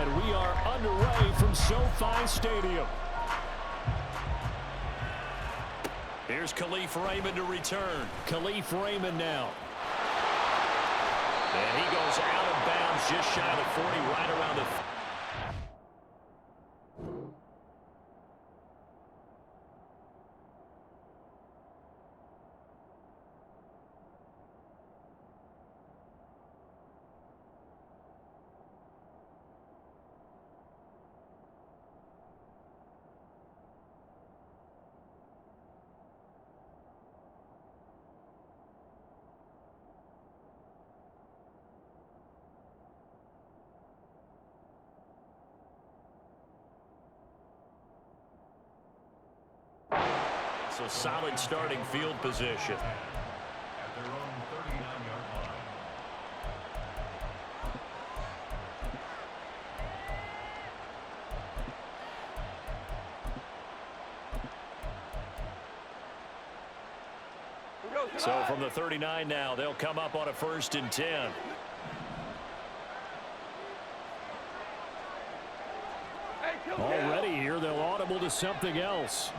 And we are underway from SoFi Stadium. Here's Khalif Raymond to return. Khalif Raymond now. And he goes out of bounds just shy of the 40, right around the... So solid starting field position. At their own 39-yard line. So from the 39 now, they'll come up on a 1st and 10. Already here, they'll audible to something else.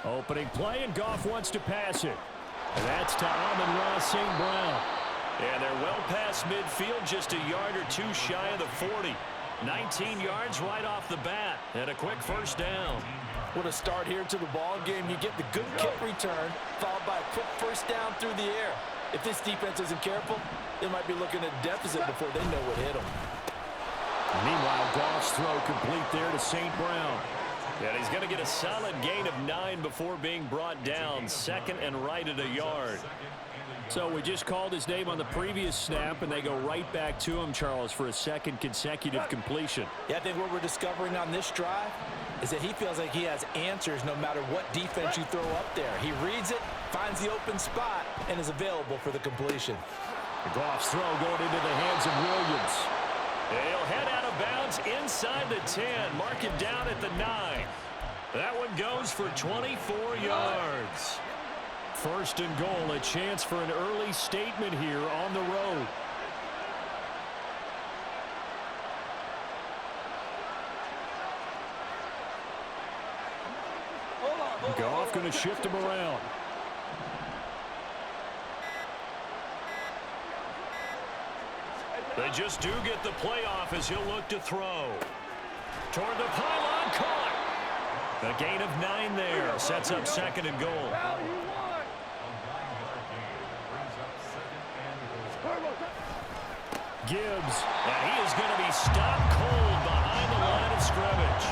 Opening play, and Goff wants to pass it. And that's to Amon-Ra St. Brown. And they're well past midfield, just a yard or two shy of the 40. 19 yards right off the bat, and a quick 1st down. What a start here to the ball game. You get the good kick return, followed by a quick 1st down through the air. If this defense isn't careful, they might be looking at a deficit before they know what hit them. Meanwhile, Goff's throw complete there to St. Brown. And he's going to get a solid gain of 9 before being brought down. 2nd and right at a yard. So we just called his name on the previous snap, and they go right back to him, Charles, for a 2nd consecutive completion. Yeah, I think what we're discovering on this drive is that he feels like he has answers no matter what defense you throw up there. He reads it, finds the open spot, and is available for the completion. Goff's throw going into the hands of Williams. He'll head out of bounds inside the 10, mark it down at the 9. That one goes for 24 yards. 1st and goal, a chance for an early statement here on the road. Goff going to shift him around. They just do get the playoff as he'll look to throw. Toward the pylon, caught. A gain of 9 there. Sets up 2nd and goal. Gibbs, and he is going to be stopped cold behind the line of scrimmage.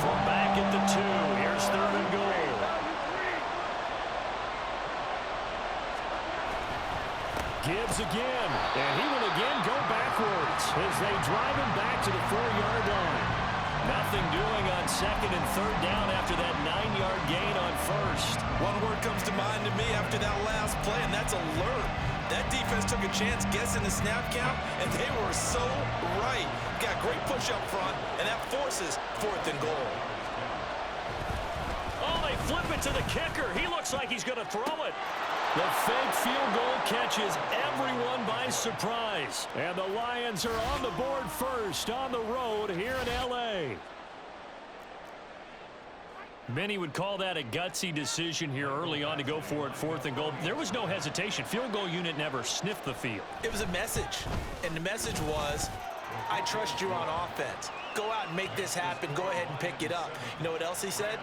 From back at the 2, here's 3rd and goal. Gibbs again, and he will again go backwards as they drive him back to the 4-yard line. Nothing doing on 2nd and 3rd down after that 9-yard gain on 1st. One word comes to mind to me after that last play, and that's alert. That defense took a chance guessing the snap count, and they were so right. Got great push up front, and that forces 4th and goal. Oh, they flip it to the kicker. He looks like he's going to throw it. The fake field goal catches everyone by surprise. And the Lions are on the board first on the road here in L.A. Many would call that a gutsy decision here early on to go for it 4th and goal. There was no hesitation. Field goal unit never sniffed the field. It was a message, and the message was, I trust you on offense. Go out and make this happen. Go ahead and pick it up. You know what else he said?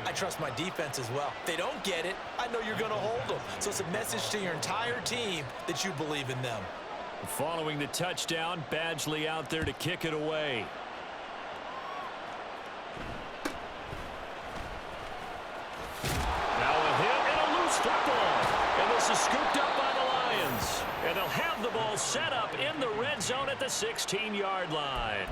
I trust my defense as well. If they don't get it, I know you're going to hold them. So it's a message to your entire team that you believe in them. Following the touchdown, Badgley out there to kick it away. Now a hit and a loose football. And this is scooped up by the Lions. And they'll have the ball set up in the red zone at the 16-yard line.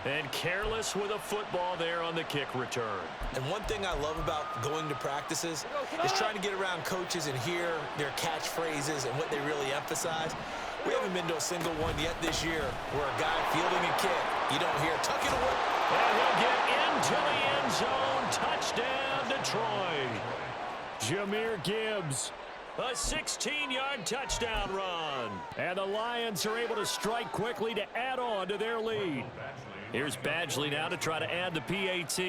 And careless with a football there on the kick return. And one thing I love about going to practices is trying to get around coaches and hear their catchphrases and what they really emphasize. We haven't been to a single one yet this year where a guy fielding a kick, you don't hear, tuck it away. And he'll get into the end zone. Touchdown, Detroit. Jahmyr Gibbs A 16-yard touchdown run. And the Lions are able to strike quickly to add on to their lead. Here's Badgley now to try to add the PAT.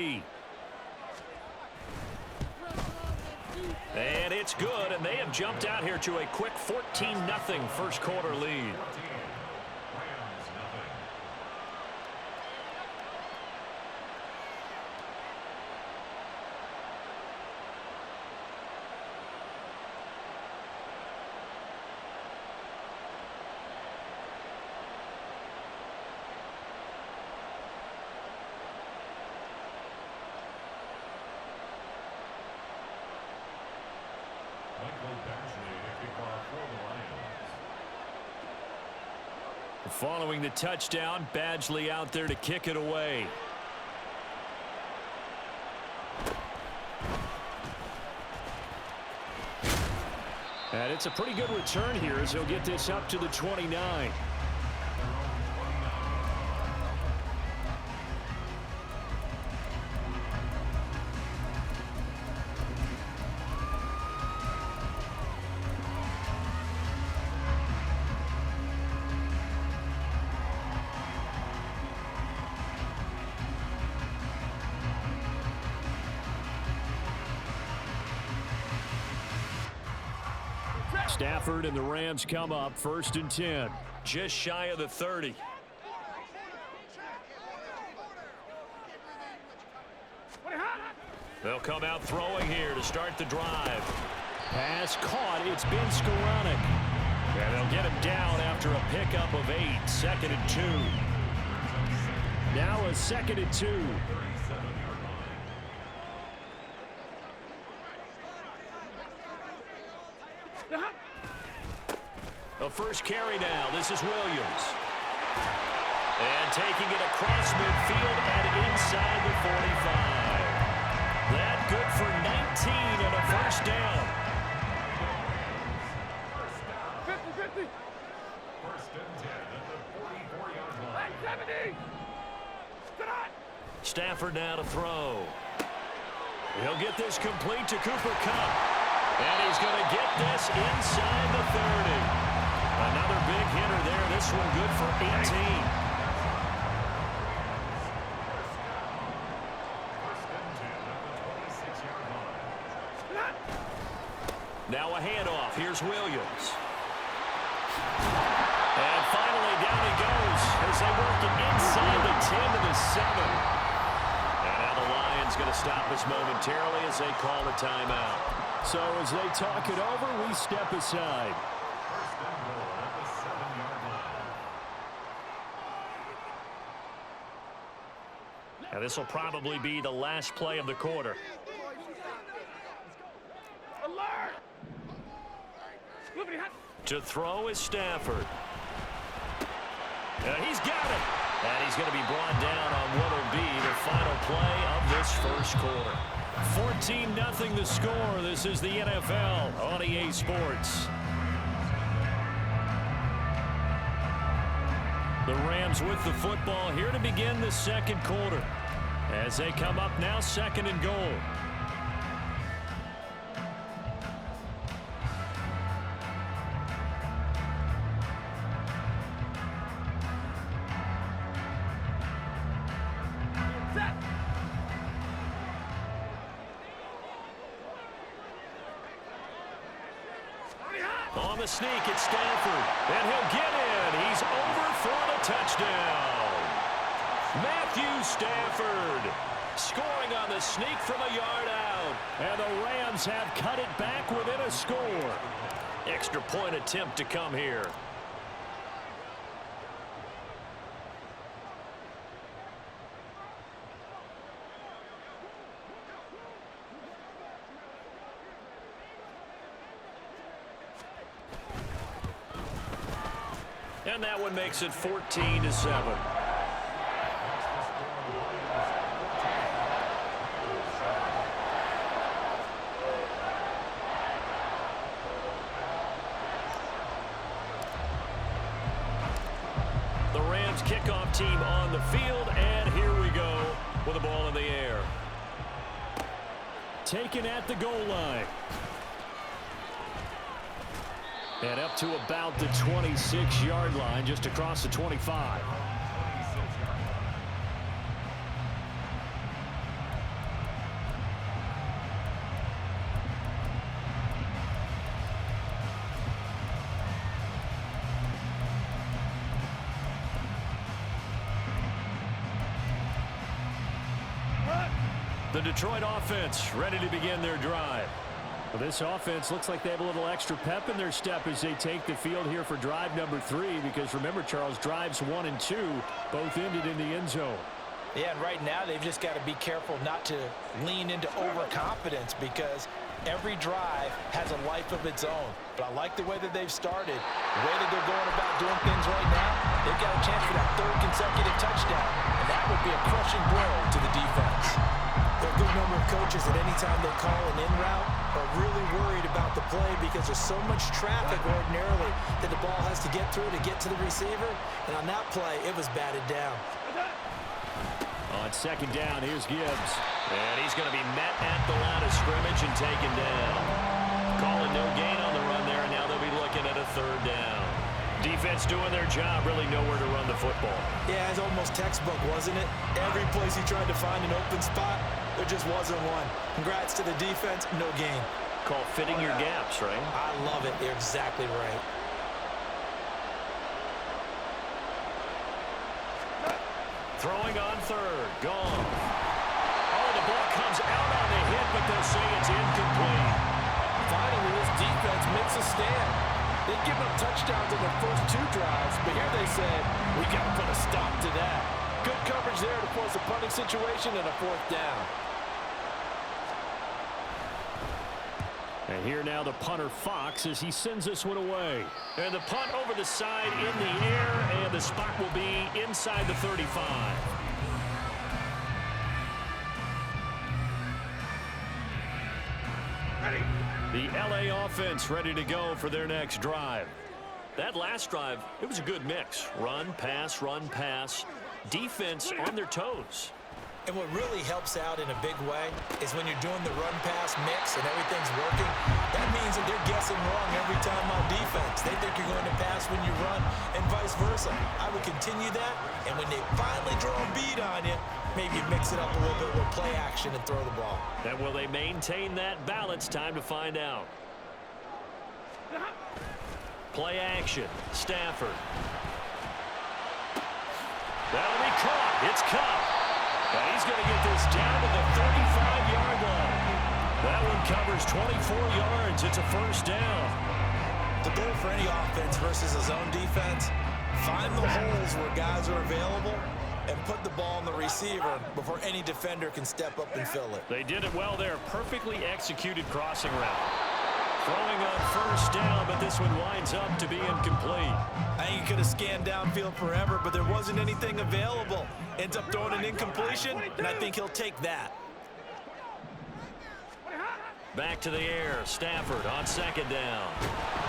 And it's good, and they have jumped out here to a quick 14-0 first quarter lead. Following the touchdown, Badgley out there to kick it away. And it's a pretty good return here as he'll get this up to the 29. Stafford and the Rams come up 1st and 10. Just shy of the 30. They'll come out throwing here to start the drive. Pass caught. It's been Skoranek. And they'll get him down after a pickup of 8. 2nd and 2. Now a 2nd and 2. The first carry now. This is Williams. And taking it across midfield and inside the 45. That good for 19 and a first down. 50-50. First and 10 at the 44-yard line. 70. Stafford now to throw. He'll get this complete to Cooper Kupp. And he's going to get this inside the 30. Another big hitter there. This one good for 18. Now a handoff. Here's Williams. And finally down he goes as they work it inside the 10 to the 7. And now the Lions going to stop us momentarily as they call the timeout. So as they talk it over, we step aside. And this will probably be the last play of the quarter. To throw is Stafford. And he's got it. And he's going to be brought down on what will be the final play of this first quarter. 14-0 the score. This is the NFL on EA Sports. The Rams with the football here to begin the second quarter. As they come up now, 2nd and goal. On the sneak, it's Stafford. And he'll get in. He's over for the touchdown. Matthew Stafford scoring on the sneak from a yard out. And the Rams have cut it back within a score. Extra point attempt to come here. And that one makes it 14-7. The Rams kickoff team on the field, and here we go with the ball in the air. Taken at the goal line. And up to about the 26-yard line, just across the 25. The Detroit offense ready to begin their drive. Well, this offense looks like they have a little extra pep in their step as they take the field here for drive number 3, because remember, Charles, drives 1 and 2 both ended in the end zone. Yeah, and right now they've just got to be careful not to lean into overconfidence, because every drive has a life of its own. But I like the way that they've started, the way that they're going about doing things right now. They've got a chance for that 3rd consecutive touchdown, and that would be a crushing blow to the defense. There are a good number of coaches that anytime they call an in route are really worried about the play, because there's so much traffic ordinarily that the ball has to get through to get to the receiver. And on that play, it was batted down. On 2nd down, here's Gibbs. And he's going to be met at the line of scrimmage and taken down. Calling no gain on the run there, and now they'll be looking at a 3rd down. Defense doing their job, really nowhere to run the football. Yeah, it's almost textbook, wasn't it? Every place he tried to find an open spot, there just wasn't one. Congrats to the defense, no gain. Call fitting your gaps, right? I love it. You're exactly right. Throwing on 3rd, gone. Oh, the ball comes out on the hit, but they'll say it's incomplete. Finally, this defense makes a stand. They've given up touchdowns in their first 2 drives, but here they said, we got to put a stop to that. Good coverage there to force a punting situation and a 4th down. And here now the punter Fox as he sends this one away. And the punt over the side in the air, and the spot will be inside the 35. Ready. The LA offense ready to go for their next drive. That last drive, it was a good mix. Run, pass, defense on their toes. And what really helps out in a big way is when you're doing the run-pass mix and everything's working, that means that they're guessing wrong every time on defense. They think you're going to pass when you run and vice versa. I would continue that, and when they finally draw a bead on you, maybe mix it up a little bit with play action and throw the ball. And will they maintain that balance? Time to find out. Play action, Stafford. That'll be caught. It's caught. And he's going to get this down to the 35-yard line. That one covers 24 yards. It's a 1st down. The goal for any offense versus a zone defense, find the holes where guys are available and put the ball on the receiver before any defender can step up and fill it. They did it well there. Perfectly executed crossing route. Throwing on 1st down, but this one winds up to be incomplete. I think he could have scanned downfield forever, but there wasn't anything available. Ends up throwing an incompletion, and I think he'll take that. Back to the air. Stafford on 2nd down.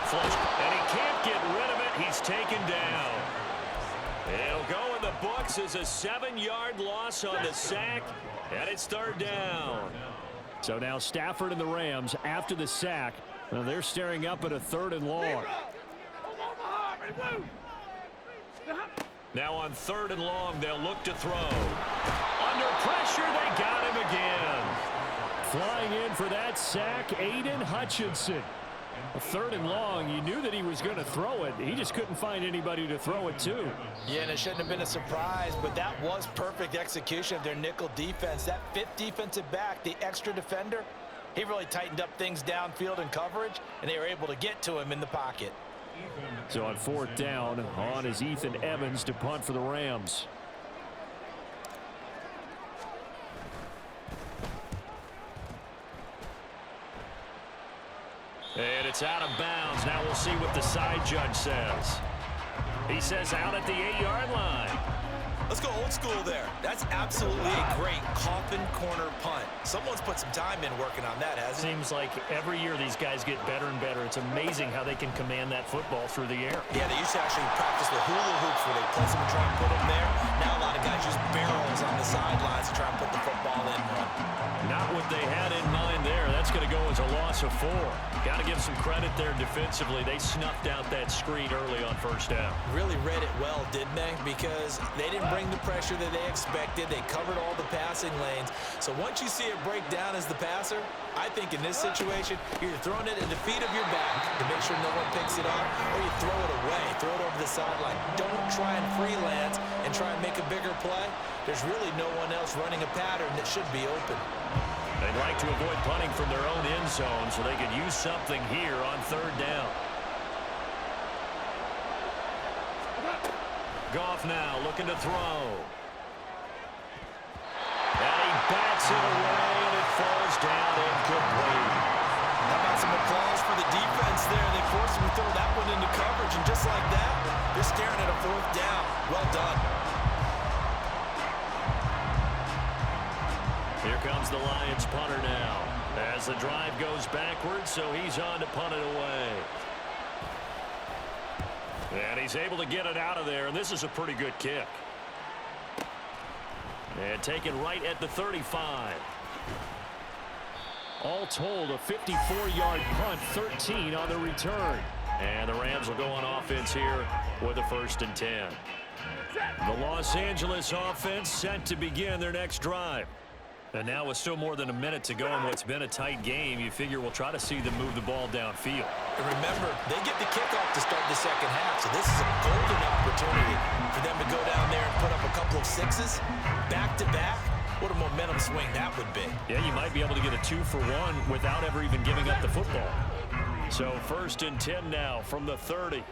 Flush, and he can't get rid of it. He's taken down. It'll go in the books as a 7-yard loss on the sack, and it's 3rd down. So now Stafford and the Rams, after the sack, well, they're staring up at a 3rd and long. Now on 3rd and long, they'll look to throw. Under pressure, they got him again. Flying in for that sack, Aiden Hutchinson. A 3rd and long, you knew that he was going to throw it. He just couldn't find anybody to throw it to. Yeah, and it shouldn't have been a surprise, but that was perfect execution of their nickel defense. That 5th defensive back, the extra defender, he really tightened up things downfield in coverage, and they were able to get to him in the pocket. So on 4th down, on is Ethan Evans to punt for the Rams. And it's out of bounds. Now we'll see what the side judge says. He says out at the 8-yard line. Let's go old school there. That's absolutely a great coffin corner punt. Someone's put some time in working on that, hasn't it? Seems like every year these guys get better and better. It's amazing how they can command that football through the air. Yeah, they used to actually practice with hula hoops where they place them and try and put them there. Now a lot of guys just barrels on the sidelines to try and put the football in one. Not what they had in mind there. That's going to go as a loss of 4. Got to give some credit there defensively. They snuffed out that screen early on first down. Really read it well, didn't they? Because they didn't bring the pressure that they expected. They covered all the passing lanes. So once you see it break down as the passer, I think in this situation, you're either throwing it at the feet of your back to make sure no one picks it up, or you throw it away, throw it over the sideline. Don't try and freelance and try and make a bigger play. There's really no one else running a pattern that should be open. They'd like to avoid punting from their own end zone so they could use something here on third down. Goff now looking to throw. And he bats it away, and it falls down incomplete. How about some applause for the defense there? They forced him to throw that one into coverage, and just like that, they're staring at a fourth down. Well done. Here comes the Lions punter now as the drive goes backwards, so he's on to punt it away. And he's able to get it out of there, and this is a pretty good kick. And taken right at the 35. All told, a 54-yard punt, 13 on the return. And the Rams will go on offense here with a 1st and 10. The Los Angeles offense set to begin their next drive. And now with still more than a minute to go in what's been a tight game, you figure we'll try to see them move the ball downfield. And remember, they get the kickoff to start the second half, so this is a golden opportunity for them to go down there and put up a couple of sixes back-to-back. What a momentum swing that would be. Yeah, you might be able to get a 2-for-1 without ever even giving up the football. So 1st and 10 now from the 30.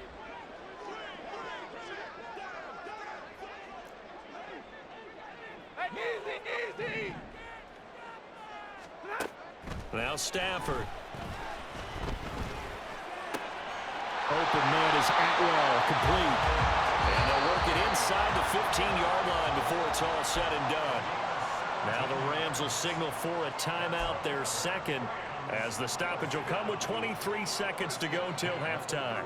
Easy. Now Stafford. Open man is Atwell, complete. And they'll work it inside the 15-yard line before it's all said and done. Now the Rams will signal for a timeout, their second, as the stoppage will come with 23 seconds to go till halftime.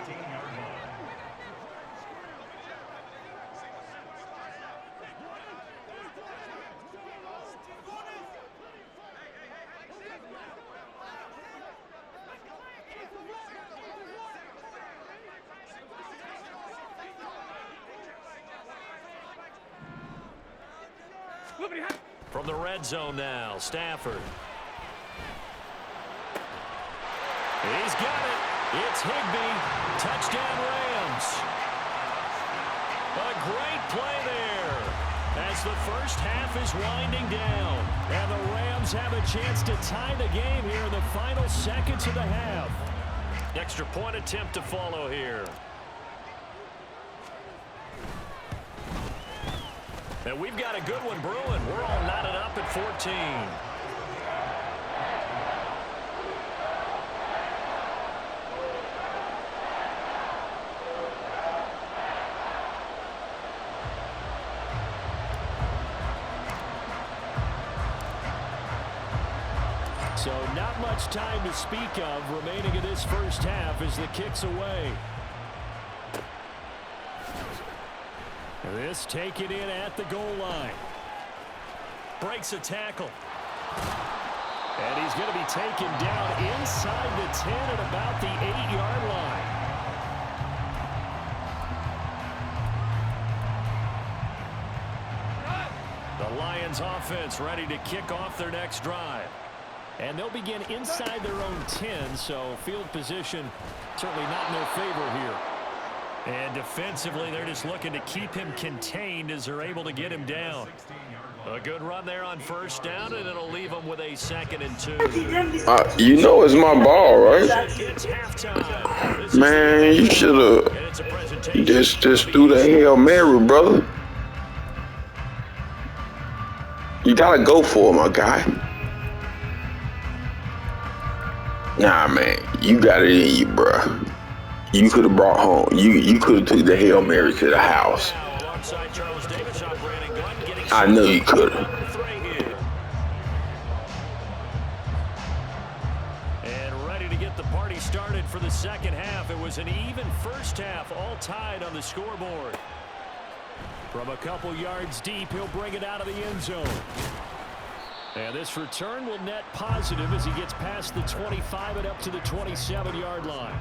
From the red zone now, Stafford. He's got it. It's Higbee. Touchdown Rams. A great play there as the first half is winding down. And the Rams have a chance to tie the game here in the final seconds of the half. Extra point attempt to follow here. And we've got a good one brewing. We're all knotted up at 14. So not much time to speak of remaining in this first half as the kick's away. This taken in at the goal line. Breaks a tackle. And he's going to be taken down inside the 10 at about the 8-yard line. The Lions offense ready to kick off their next drive. And they'll begin inside their own 10, so field position certainly not in their favor here. And defensively, they're just looking to keep him contained as they're able to get him down. A good run there on first down, and it'll leave them with a 2nd and 2. You know it's my ball, right? It's halftime. Man, you should have just threw the Hail Mary, brother. You gotta go for it, my guy. Nah, man, you got it in you, bruh. You could have brought home. You could have took the Hail Mary to the house. I know you could have. And ready to get the party started for the second half. It was an even first half, all tied on the scoreboard. From a couple yards deep, he'll bring it out of the end zone. And this return will net positive as he gets past the 25 and up to the 27-yard line.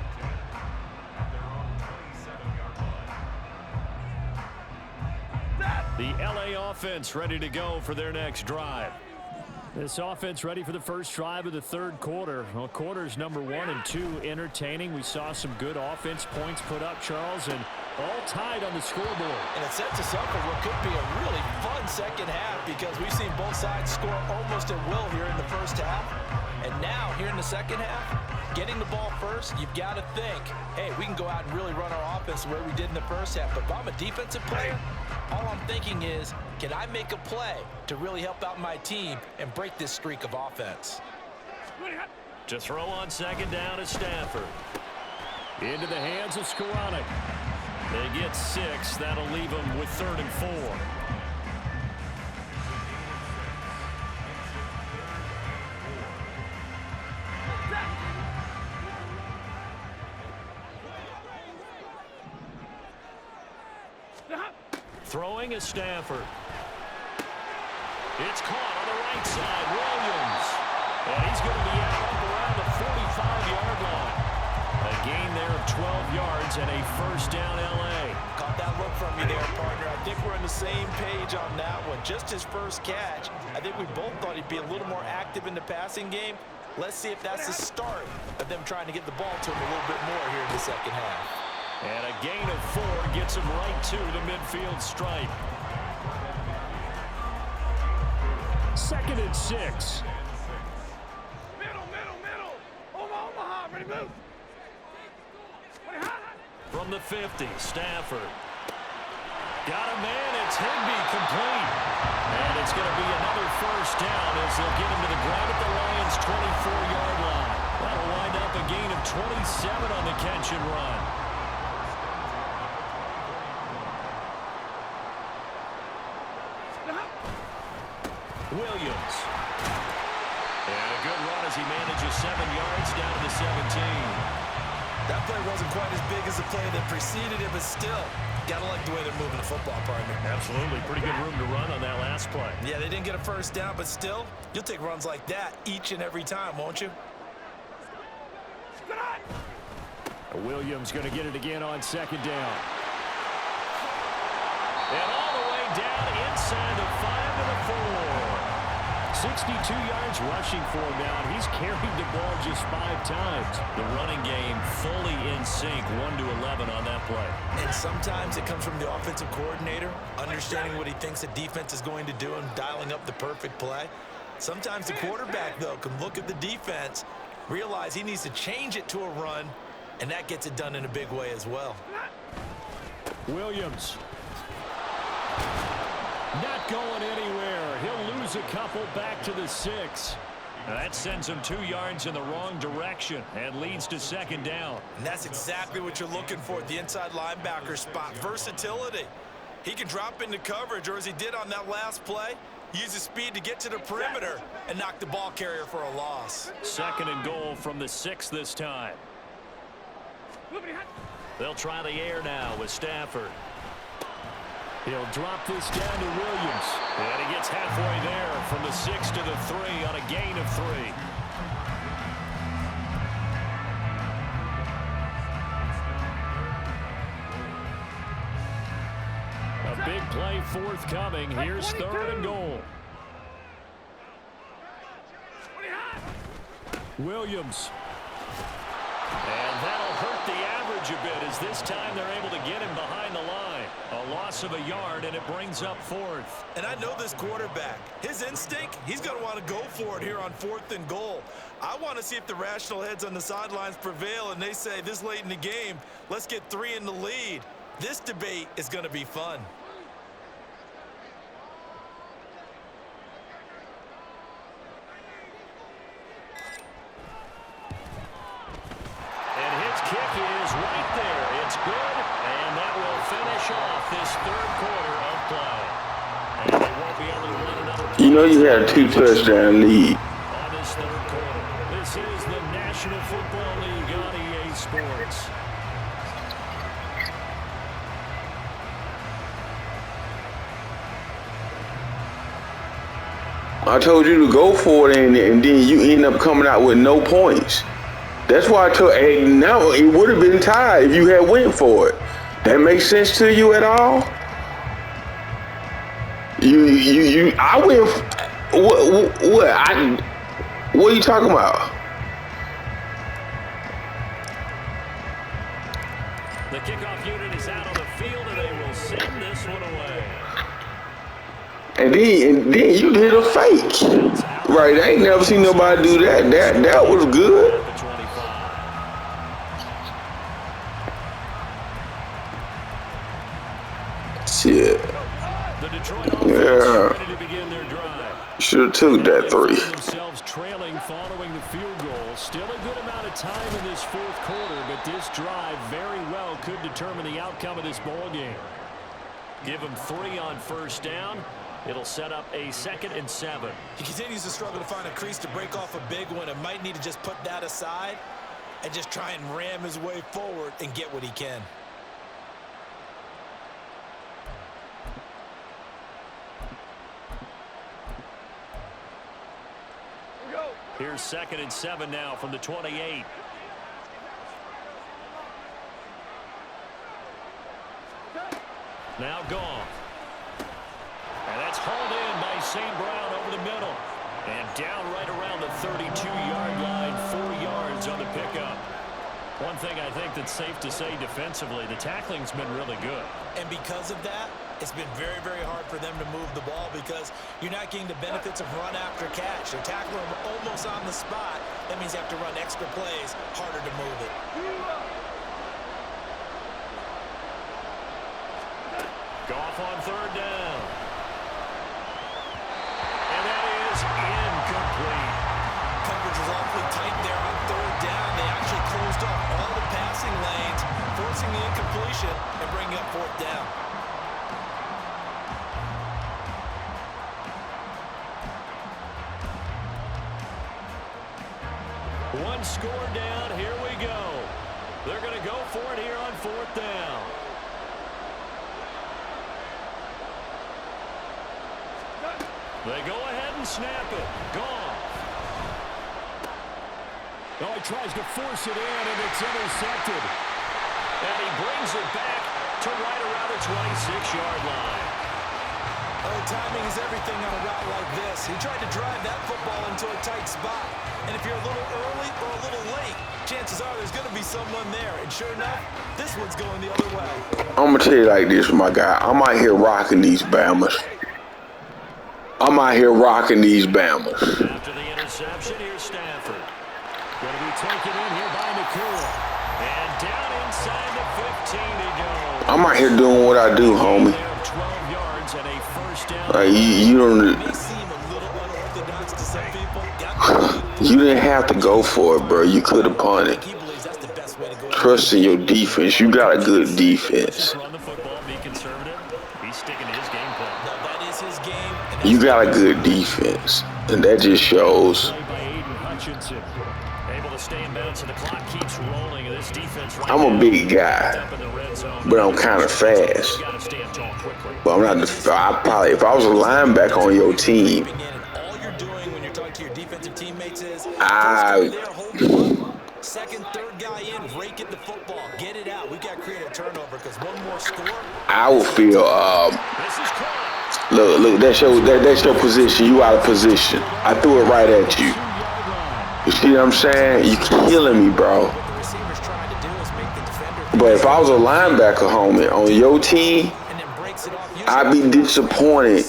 The LA offense ready to go for their next drive. This offense ready for the first drive of the third quarter. Well, quarters number 1 and 2 entertaining. We saw some good offense points put up, Charles, and all tied on the scoreboard. And it sets us up for what could be a really fun second half because we've seen both sides score almost at will here in the first half. And now, here in the second half, getting the ball first, you've got to think, hey, we can go out and really run our offense the way we did in the first half. But if I'm a defensive player, all I'm thinking is, can I make a play to really help out my team and break this streak of offense? To throw on second down is Stafford. Into the hands of Skoranek. They get 6. That'll leave them with 3rd and 4. Throwing is Stafford. It's caught on the right side. Williams. And he's going to be out up around the 45-yard line. A gain there of 12 yards and a first down L.A. Caught that look from you there, partner. I think we're on the same page on that one. Just his first catch. I think we both thought he'd be a little more active in the passing game. Let's see if that's the start of them trying to get the ball to him a little bit more here in the second half. And a gain of 4 gets him right to the midfield stripe. 2nd and 6. Middle. Omaha, ready, move. From the 50, Stafford. Got a man, it's Higbee complete. And it's going to be another first down as they'll get him to the ground at the Lions' 24-yard line. That'll wind up a gain of 27 on the catch and run. Williams. And a good run as he manages 7 yards down to the 17. That play wasn't quite as big as the play that preceded it, but still, gotta like the way they're moving the football, partner. Absolutely. Pretty good room to run on that last play. Yeah, they didn't get a first down, but still, you'll take runs like that each and every time, won't you? Williams going to get it again on second down. And all the way down inside the 5 to the 4. 62 yards rushing for him now. He's carried the ball just 5 times. The running game fully in sync, 1-11 on that play. And sometimes it comes from the offensive coordinator, understanding what he thinks the defense is going to do and dialing up the perfect play. Sometimes the quarterback, though, can look at the defense, realize he needs to change it to a run, and that gets it done in a big way as well. Williams. Not going anywhere. He'll lose a couple back to the 6. That sends him 2 yards in the wrong direction and leads to second down. And that's exactly what you're looking for at the inside linebacker spot. Versatility. He can drop into coverage, or as he did on that last play, use his speed to get to the perimeter and knock the ball carrier for a loss. 2nd and goal from the 6 this time. They'll try the air now with Stafford. He'll drop this down to Williams. And he gets halfway there from the 6 to the 3 on a gain of 3. A big play forthcoming. Here's 3rd and goal. Williams. And that'll hurt the average a bit as this time they're able to get him behind the line. A loss of a yard, and it brings up 4th. And I know this quarterback. His instinct, he's going to want to go for it here on 4th and goal. I want to see if the rational heads on the sidelines prevail, and they say this late in the game, let's get 3 in the lead. This debate is going to be fun. And his kick is right there. It's good, and that will finish off this 3rd quarter of play. And they won't be able to run another play. You know you had a 2-touchdown lead. On this 3rd quarter. This is the National Football League on EA Sports. I told you to go for it, and then you end up coming out with no points. That's why I told. And now it would have been tied if you had went for it. That makes sense to you at all? I went. What are you talking about? The kickoff unit is out on the field, and they will send this one away. And then you did a fake. Right, I ain't never seen nobody do that. That was good. Shit. Yeah. Should have took that 3. Themselves trailing following the field goal. Still a good amount of time in this fourth quarter, but this drive very well could determine the outcome of this ball game. Give them 3 on first down. It'll set up a 2nd and 7. He continues to struggle to find a crease to break off a big one. It might need to just put that aside and just try and ram his way forward and get what he can. Here's 2nd and 7 now from the 28. Now gone. And that's hauled in by St. Brown over the middle. And down right around the 32-yard line, 4 yards on the pickup. One thing I think that's safe to say defensively, the tackling's been really good. And because of that, it's been very, very hard for them to move the ball because you're not getting the benefits of run after catch. They're tackling them almost on the spot. That means you have to run extra plays, harder to move it. Goff on 3rd down. And that is incomplete. Coverage was awfully tight there on 3rd down. They actually closed off all the passing lanes, forcing the incompletion and bringing up 4th down. One score down. Here we go. They're going to go for it here on 4th down. They go ahead and snap it. Gone. Oh, he tries to force it in, and it's intercepted. And he brings it back to right around the 26-yard line. Oh, timing is everything on a route like this. He tried to drive that football into a tight spot. And if you're a little early or a little late, chances are there's going to be someone there. And sure enough, this one's going the other way. I'm going to tell you like this, my guy. I'm out here rocking these Bamas. I'm out here rocking these Bamas. After the interception, here's Stafford. Going to be taken in here by Nakua. And down inside the 15 he goes. I'm out here doing what I do, homie. 12 yards and a first down. You don't. You didn't have to go for it, bro. You could have punted. Trust in your defense. You got a good defense. You got a good defense, and that just shows. I'm a big guy, but I'm kind of fast. But I'm not. I probably, if I was a linebacker on your team, second, third guy in, rake it the football, get it out. We got to create a turnover because one more score. I would feel. Look, that's your position. You out of position. I threw it right at you. You see what I'm saying? You killing me, bro. But if I was a linebacker, homie, on your team, I'd be disappointed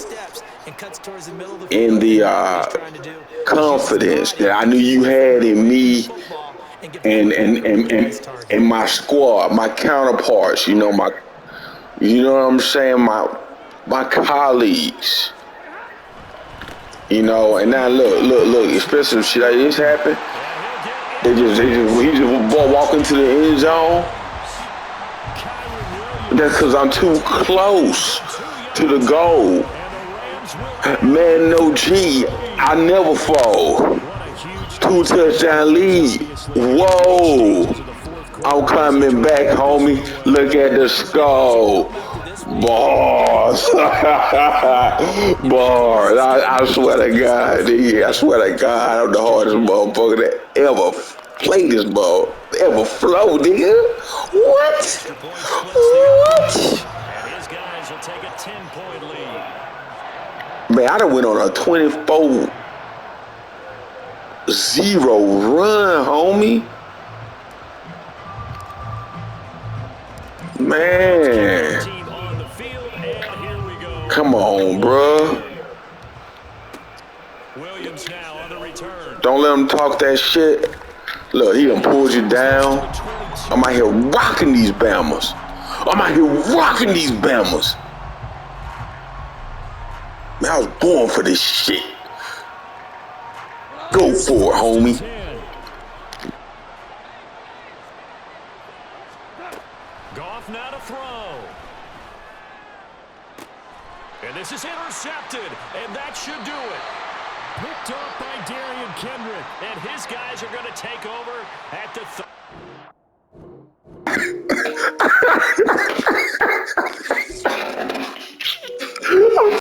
in the confidence that I knew you had in me and my squad, my counterparts. You know what I'm saying? My colleagues. You know, and now look, especially shit like this happen. He just walk into the end zone. That's because I'm too close to the goal. Man, no G, I never fall. 2 touchdown lead. Whoa. I'm coming back, homie. Look at the score. Boy, Bars. Bars. I swear to God, nigga. I swear to God, I'm the hardest motherfucker that ever played this ball. Ever flow, nigga. What? What? And his guys will take a 10-point lead. Man, I done went on a 24-0 run, homie. Man. Team on the field, and here we go. Come on, bruh. Williams now on the return. Don't let him talk that shit. Look, he done pulled you down. I'm out here rocking these Bammers. I'm out here rocking these Bammers. Man, I was born for this shit. Go for it, homie. Goff now to throw. And this is intercepted, and that should do it. Picked up by Darian Kendrick, and his guys are going to take over at the